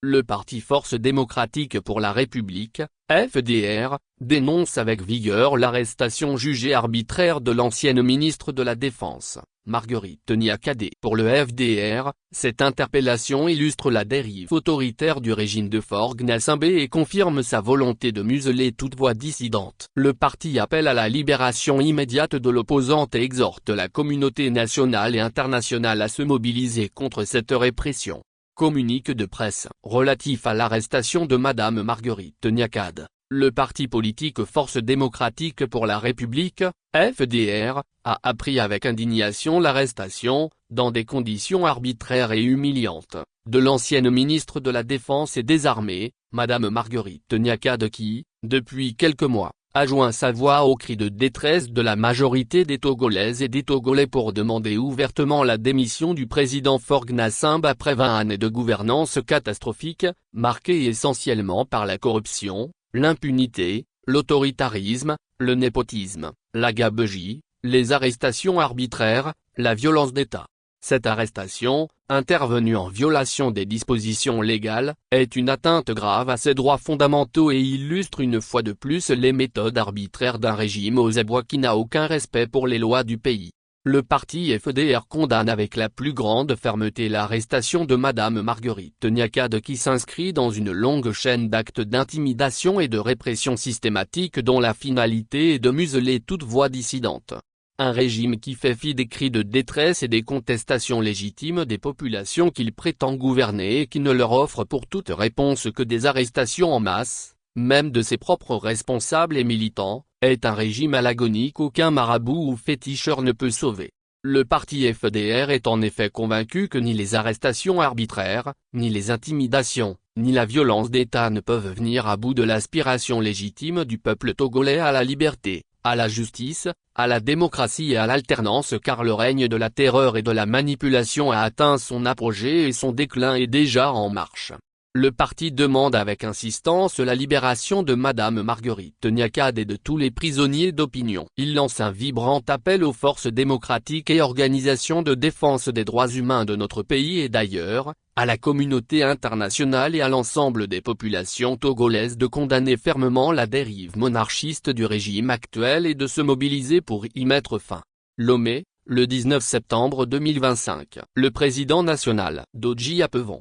Le parti Force démocratique pour la République, FDR, dénonce avec vigueur l'arrestation jugée arbitraire de l'ancienne ministre de la Défense, Marguerite Niakhaté. Pour le FDR, cette interpellation illustre la dérive autoritaire du régime de Faure Gnassingbé et confirme sa volonté de museler toute voix dissidente. Le parti appelle à la libération immédiate de l'opposante et exhorte la communauté nationale et internationale à se mobiliser contre cette répression. Communiqué de presse relatif à l'arrestation de Madame Marguerite Niakhaté. Le parti politique Force démocratique pour la République, FDR, a appris avec indignation l'arrestation, dans des conditions arbitraires et humiliantes, de l'ancienne ministre de la Défense et des Armées, Madame Marguerite Niakhaté qui, depuis quelques mois, a joint sa voix aux cris de détresse de la majorité des Togolaises et des Togolais pour demander ouvertement la démission du président Faure Gnassingbé après 20 années de gouvernance catastrophique, marquée essentiellement par la corruption, l'impunité, l'autoritarisme, le népotisme, la gabegie, les arrestations arbitraires, la violence d'État. Cette arrestation, intervenue en violation des dispositions légales, est une atteinte grave à ses droits fondamentaux et illustre une fois de plus les méthodes arbitraires d'un régime aux abois qui n'a aucun respect pour les lois du pays. Le parti FDR condamne avec la plus grande fermeté l'arrestation de Madame Marguerite Niakhaté qui s'inscrit dans une longue chaîne d'actes d'intimidation et de répression systématique dont la finalité est de museler toute voix dissidente. Un régime qui fait fi des cris de détresse et des contestations légitimes des populations qu'il prétend gouverner et qui ne leur offre pour toute réponse que des arrestations en masse, même de ses propres responsables et militants, est un régime à l'agonie qu'aucun marabout ou féticheur ne peut sauver. Le parti FDR est en effet convaincu que ni les arrestations arbitraires, ni les intimidations, ni la violence d'État ne peuvent venir à bout de l'aspiration légitime du peuple togolais à la liberté, à la justice, à la démocratie et à l'alternance car le règne de la terreur et de la manipulation a atteint son apogée et son déclin est déjà en marche. Le parti demande avec insistance la libération de Madame Marguerite Niakhaté et de tous les prisonniers d'opinion. Il lance un vibrant appel aux forces démocratiques et organisations de défense des droits humains de notre pays et d'ailleurs, à la communauté internationale et à l'ensemble des populations togolaises de condamner fermement la dérive monarchiste du régime actuel et de se mobiliser pour y mettre fin. Lomé, le 19 septembre 2025. Le président national, Dodji Apevon.